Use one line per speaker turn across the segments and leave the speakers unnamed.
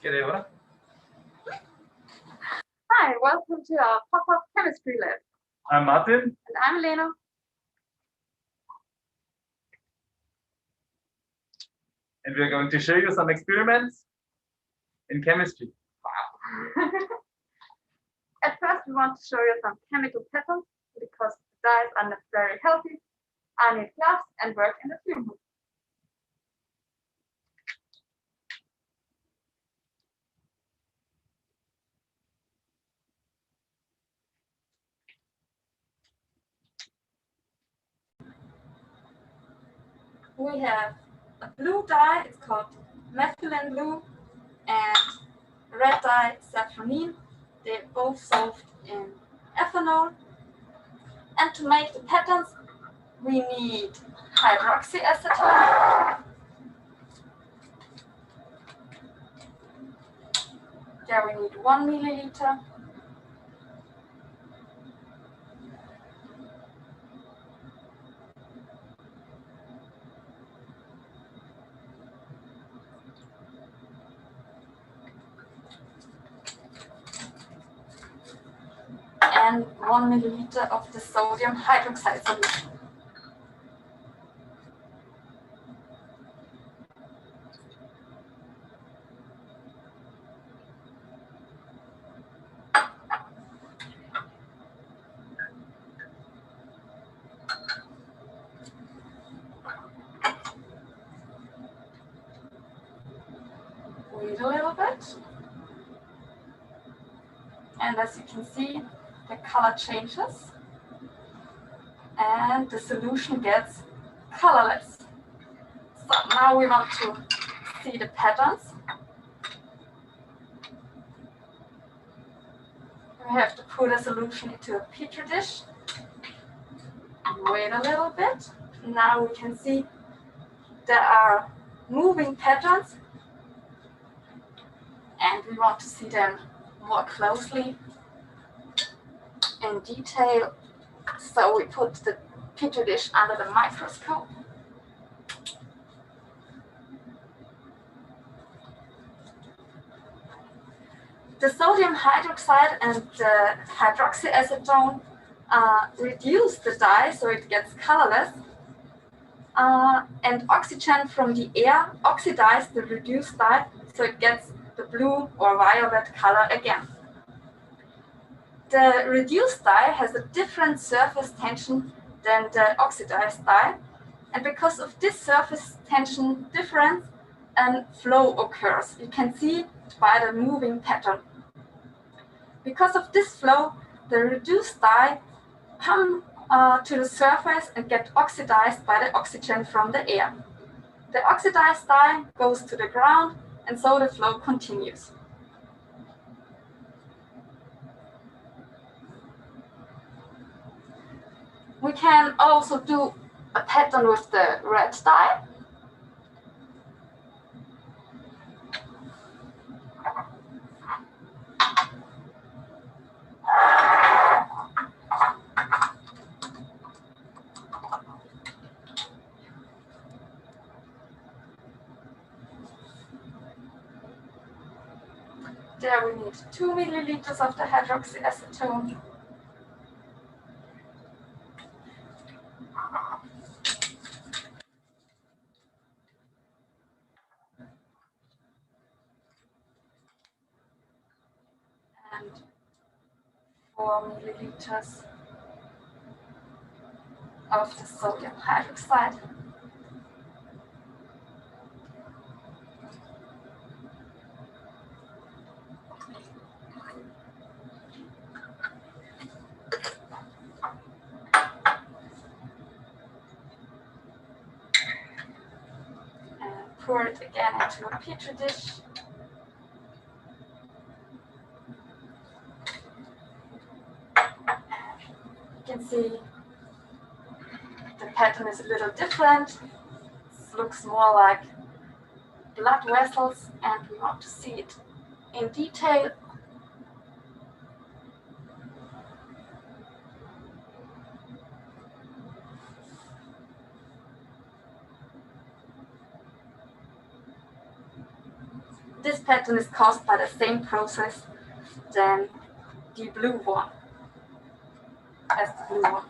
Querer.
Hi, welcome to our pop-up chemistry lab.
I'm Martin.
And I'm Lena.
And we're going to show you some experiments in chemistry.
Wow. At first, we want to show you some chemical patterns because the dyes are not very healthy. I need gloves and work in the fume hood. We have a blue dye, it's called methylene blue, and red dye, saffronine. They're both solved in ethanol. And to make the patterns, we need hydroxyacetone. There we need 1 milliliter. And 1 milliliter of the sodium hydroxide solution. Wait a little bit. And as you can see, the color changes and the solution gets colorless. So now we want to see the patterns. We have to put a solution into a petri dish. Wait a little bit. Now we can see there are moving patterns and we want to see them more closely in detail. So we put the petri dish under the microscope. The sodium hydroxide and the hydroxyacetone reduce the dye so it gets colorless. And oxygen from the air oxidizes the reduced dye so it gets the blue or violet color again. The reduced dye has a different surface tension than the oxidized dye, and because of this surface tension difference, a flow occurs. You can see it by the moving pattern. Because of this flow, the reduced dye come to the surface and get oxidized by the oxygen from the air. The oxidized dye goes to the ground, and so the flow continues. We can also do a pattern with the red dye. There we need 2 milliliters of the hydroxyacetone. And 4 milliliters of the sodium hydroxide. And pour it again into a petri dish. You can see the pattern is a little different. It looks more like blood vessels, and we want to see it in detail. this pattern is caused by the same process than the blue one, as the blue one.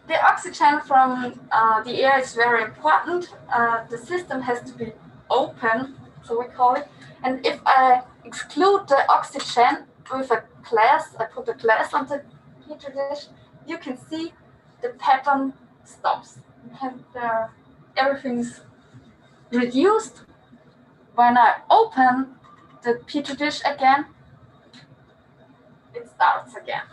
The oxygen from the air is very important. The system has to be open, so we call it. And if I exclude the oxygen with a glass, I put a glass on the petri dish, you can see the pattern stops. Everything's reduced. When I open the petri dish again, it starts again.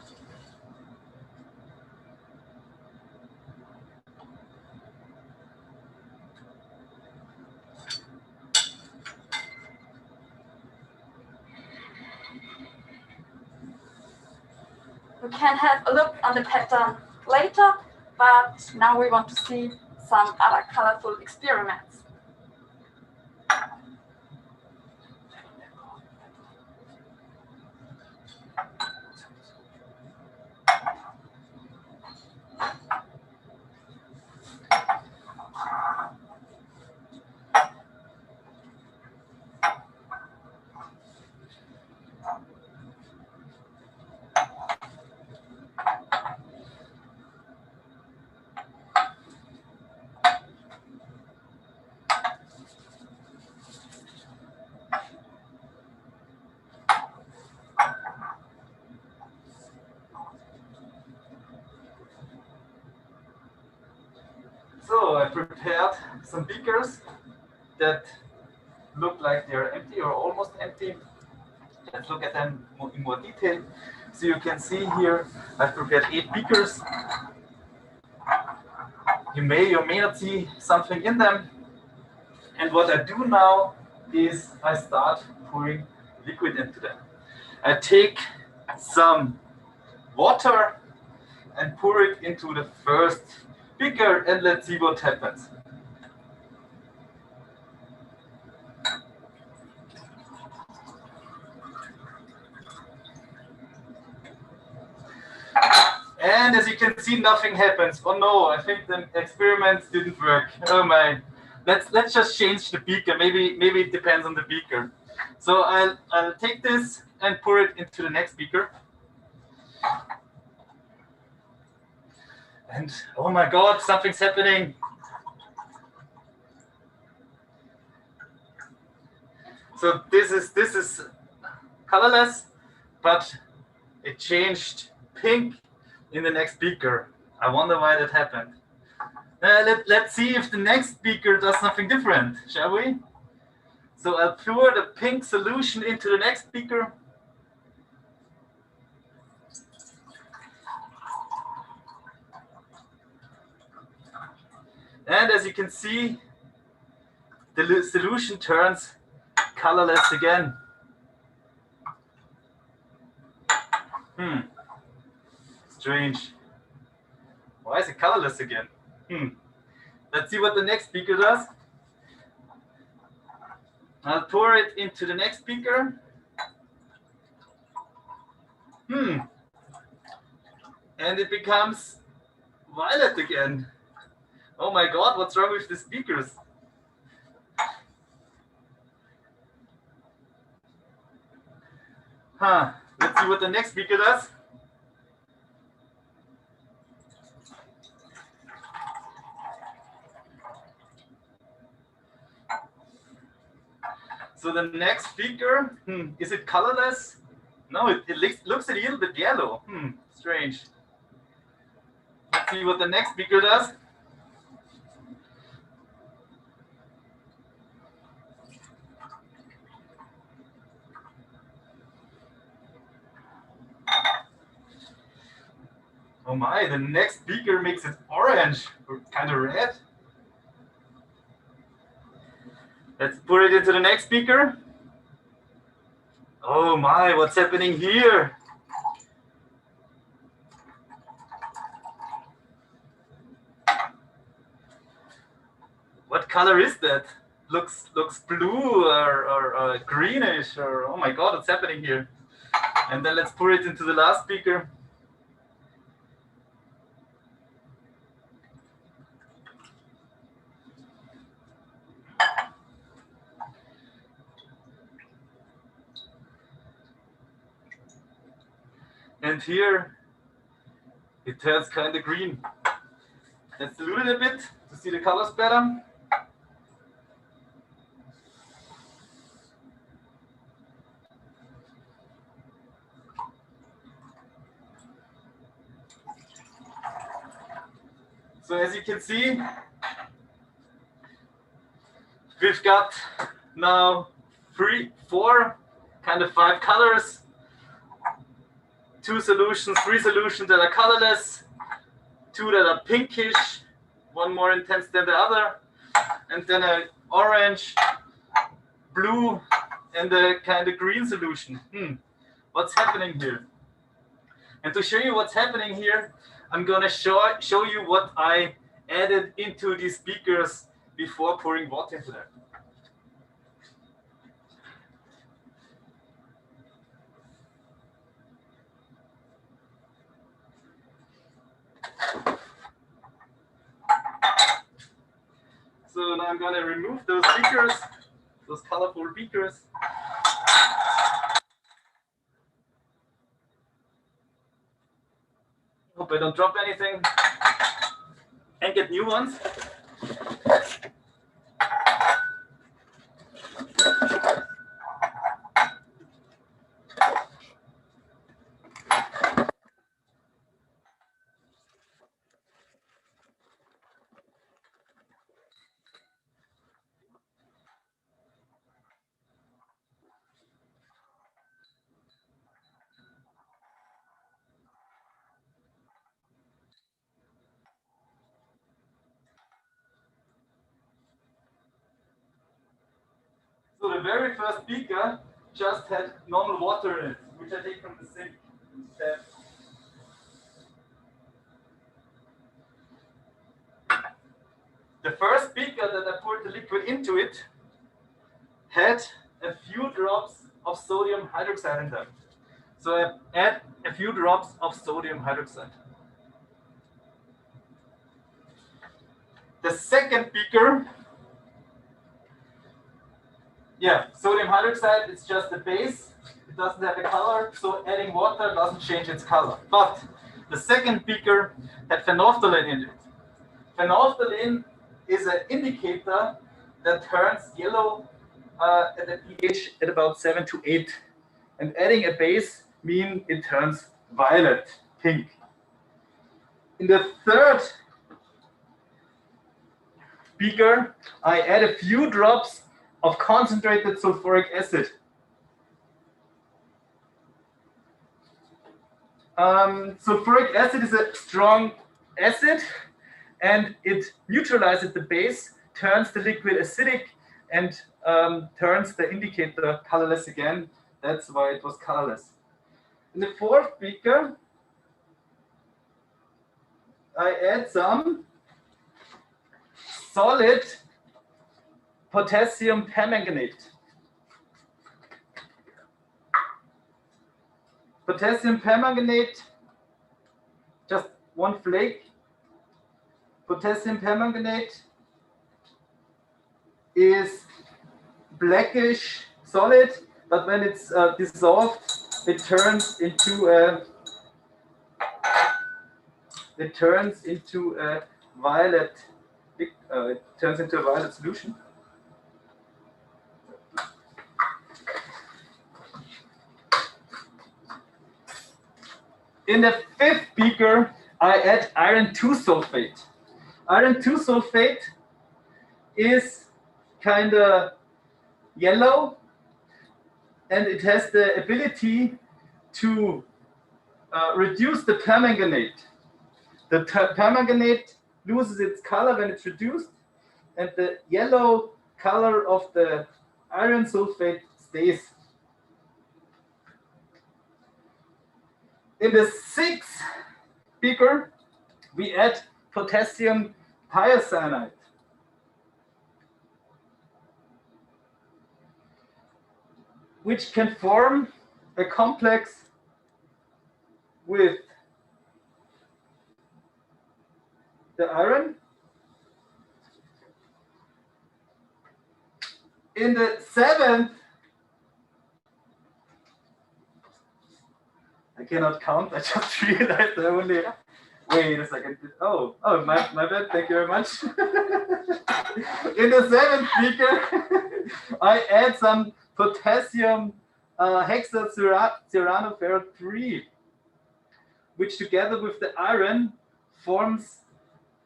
We can have a look on the pattern later, but now we want to see some other colorful experiments.
So I prepared some beakers that look like they're empty or almost empty. Let's look at them in more detail. So you can see here, I've prepared 8 beakers. You may or may not see something in them. And what I do now is I start pouring liquid into them. I take some water and pour it into the first beaker, and let's see what happens. And as you can see, nothing happens. Oh no, I think the experiments didn't work. Oh my. Let's just change the beaker. Maybe it depends on the beaker. So I'll take this and pour it into the next beaker. And oh my God, something's happening. So this is colorless, but it changed pink in the next beaker. I wonder why that happened. Let's see if the next beaker does something different, shall we? So I'll pour the pink solution into the next beaker. And as you can see, the solution turns colorless again. Strange. Why is it colorless again? Let's see what the next beaker does. I'll pour it into the next beaker. And it becomes violet again. Oh my God, what's wrong with these beakers? Let's see what the next beaker does. So the next beaker, is it colorless? No, it looks a little bit yellow. Strange. Let's see what the next beaker does. Oh my, the next beaker makes it orange or kind of red. Let's put it into the next beaker. Oh my, what's happening here? What color is that? looks blue or greenish, or oh my god, what's happening here? And then let's pour it into the last beaker. And here it turns kind of green. Let's dilute it a bit to see the colors better. So as you can see, we've got now 3, 4, kind of 5 colors. 2 solutions, 3 solutions that are colorless, 2 that are pinkish, 1 more intense than the other, and then an orange, blue, and a kind of green solution. What's happening here? And to show you what's happening here, I'm gonna show you what I added into these beakers before pouring water into them. So now I'm gonna remove those beakers, those colorful beakers. Hope I don't drop anything and get new ones. So the very first beaker just had normal water in it, which I take from the sink instead. The first beaker that I poured the liquid into it had a few drops of sodium hydroxide in them. So I add a few drops of sodium hydroxide. The second beaker, sodium hydroxide is just a base. It doesn't have a color, so adding water doesn't change its color. But the second beaker had phenolphthalein in it. Phenolphthalein is an indicator that turns yellow at a pH at about 7 to 8. And adding a base means it turns violet, pink. In the third beaker, I add a few drops of concentrated sulfuric acid. Sulfuric acid is a strong acid, and it neutralizes the base, turns the liquid acidic, and turns the indicator colorless again. That's why it was colorless. In the fourth beaker, I add some solid potassium permanganate. Potassium permanganate, just 1 flake. Potassium permanganate is blackish solid, but when it's dissolved, it turns into a violet. It turns into a violet solution. In the fifth beaker, I add iron 2 sulfate. Iron 2 sulfate is kind of yellow, and it has the ability to reduce the permanganate. The permanganate loses its color when it's reduced, and the yellow color of the iron sulfate stays. In the sixth beaker, we add potassium thiocyanate. which can form a complex with the iron. In the seventh, I cannot count. I just realized I only. Wait a second. Oh, my bad. Thank you very much. In the seventh beaker, I add some potassium hexacyranoferrate 3, which together with the iron forms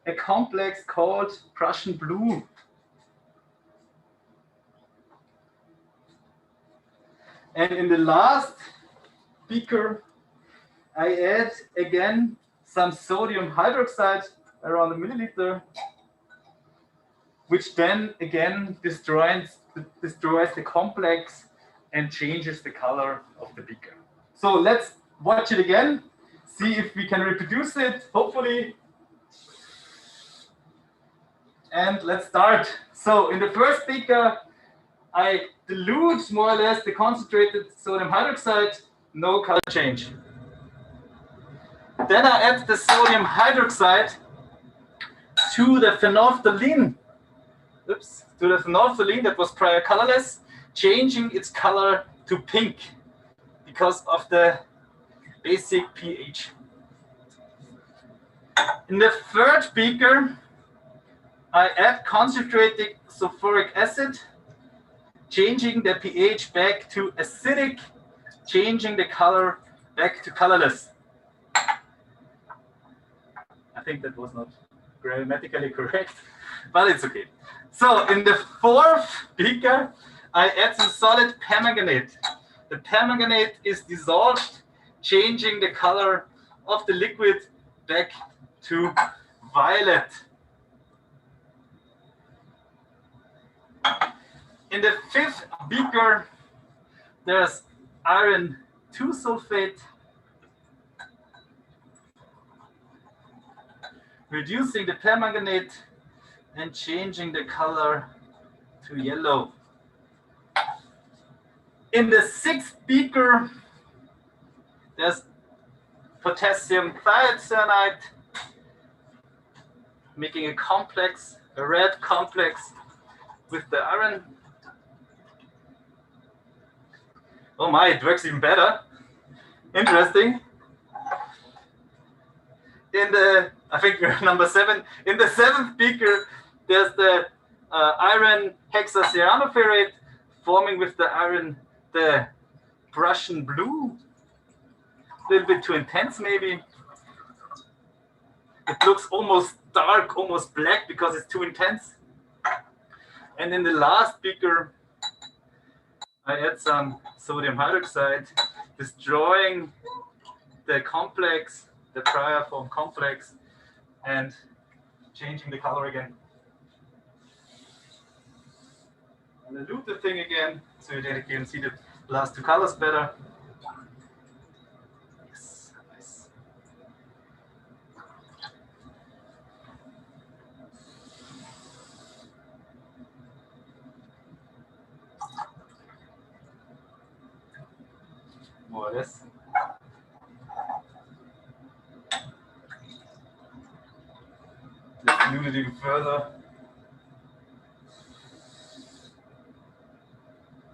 a complex called Prussian blue. And in the last beaker, I add again some sodium hydroxide around a milliliter, which then again destroys the complex and changes the color of the beaker. So let's watch it again, see if we can reproduce it, hopefully. And let's start. So in the first beaker, I dilute more or less the concentrated sodium hydroxide, no color change. Then I add the sodium hydroxide to the phenolphthalein. To the phenolphthalein that was prior colorless, changing its color to pink because of the basic pH. In the third beaker, I add concentrated sulfuric acid, changing the pH back to acidic, changing the color back to colorless. I think that was not grammatically correct, but it's okay. So in the fourth beaker, I add some solid permanganate. The permanganate is dissolved, changing the color of the liquid back to violet. In the fifth beaker, there's iron 2 sulfate, reducing the permanganate and changing the color to yellow. In the sixth beaker, there's potassium thiocyanate, making a complex, a red complex with the iron. Oh my, it works even better. Interesting. I think we're number 7. In the 7th beaker, there's the iron hexacyranoferrate forming with the iron the Prussian blue. A little bit too intense, maybe. It looks almost dark, almost black because it's too intense. And in the last beaker, I add some sodium hydroxide, destroying the complex, the prior form complex, and changing the color again. And dilute the thing again so that you can see the last 2 colors better. Yes, nice. More or less. Let's dilute it even further.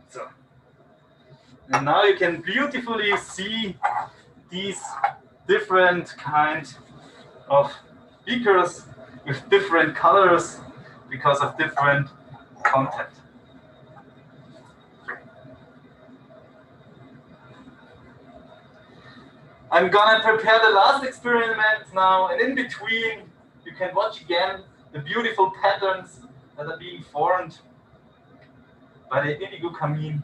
So, and now you can beautifully see these different kinds of beakers with different colors because of different content. I'm gonna prepare the last experiment now, and in between you can watch again the beautiful patterns that are being formed by the indigo camine.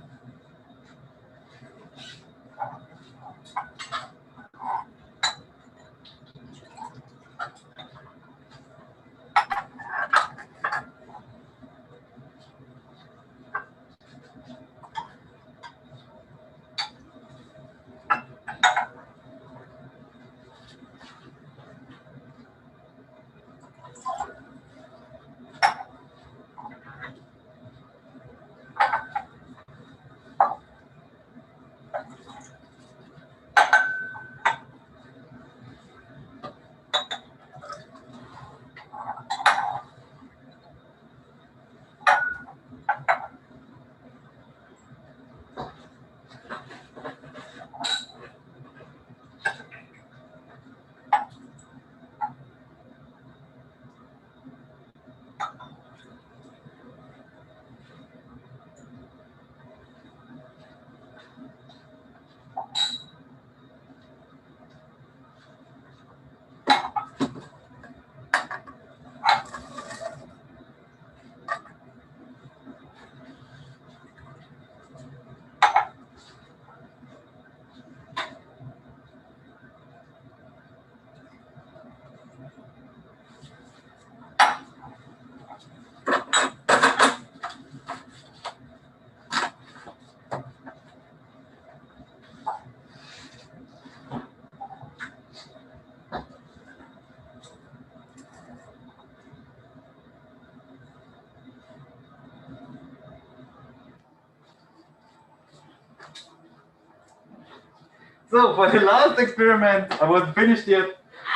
So for the last experiment, I wasn't finished yet.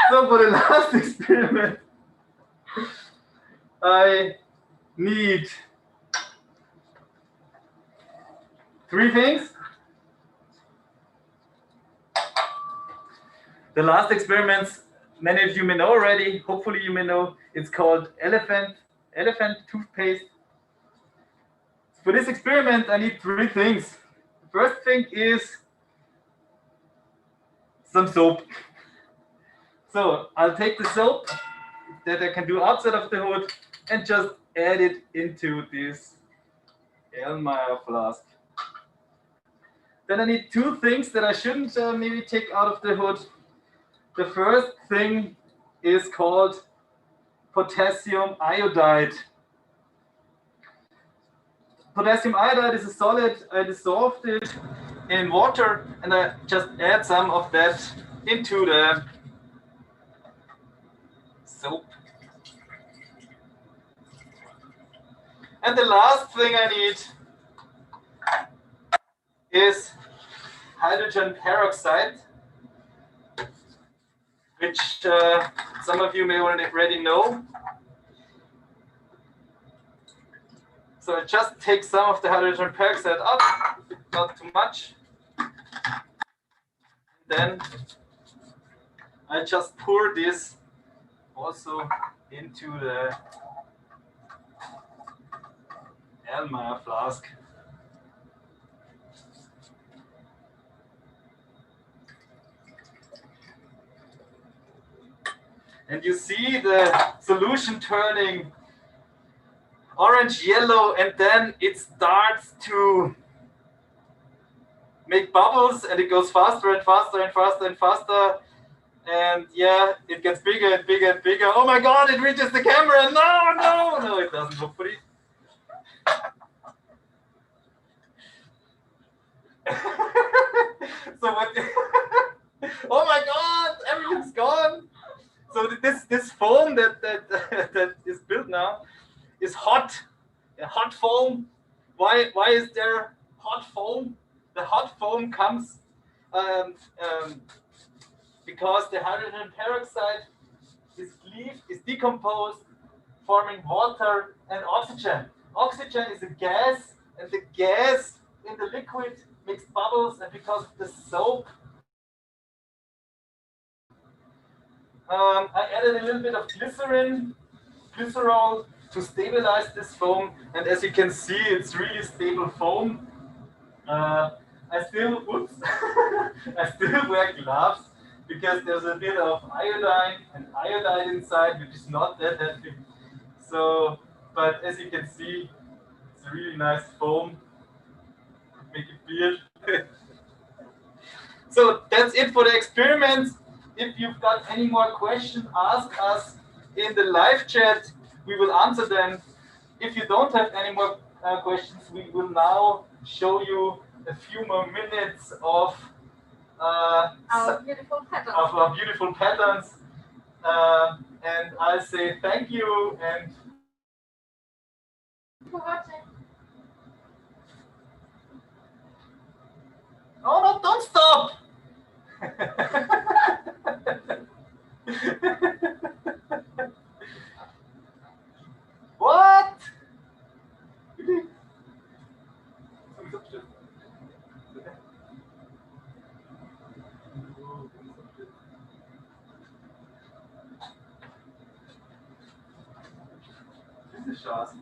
So for the last experiment, I need 3 things. The last experiments, many of you may know already. Hopefully you may know. It's called elephant toothpaste. For this experiment, I need 3 things. The first thing is some soap. So I'll take the soap that I can do outside of the hood and just add it into this Erlenmeyer flask. Then I need 2 things that I shouldn't maybe take out of the hood. The first thing is called potassium iodide. Potassium iodide is a solid. I dissolved it in water and I just add some of that into the soap. And the last thing I need is hydrogen peroxide, which some of you may already know. So I just take some of the hydrogen peroxide out, not too much. Then I just pour this also into the Erlenmeyer flask. And you see the solution turning orange, yellow, and then it starts to make bubbles and it goes faster and faster and faster and faster. And yeah, it gets bigger and bigger and bigger. Oh my God, it reaches the camera. No, it doesn't, hopefully. So what? Oh my God, everything's gone. So this foam that is built now is hot. A hot foam. Why is there hot foam? The hot foam comes because the hydrogen peroxide is decomposed, forming water and oxygen. Oxygen is a gas, and the gas in the liquid makes bubbles, and because of the soap, I added a little bit of glycerol to stabilize this foam, and as you can see, it's really stable foam. I still wear gloves because there's a bit of iodine inside, which is not that heavy. So, but as you can see, it's a really nice foam. Make it beard. So that's it for the experiment. If you've got any more questions, ask us in the live chat. We will answer them. If you don't have any more questions, we will now show you a few more minutes of
Our beautiful patterns.
of our beautiful patterns. And I'll say thank you and
For watching.
oh no, don't stop. What? Diese Chance.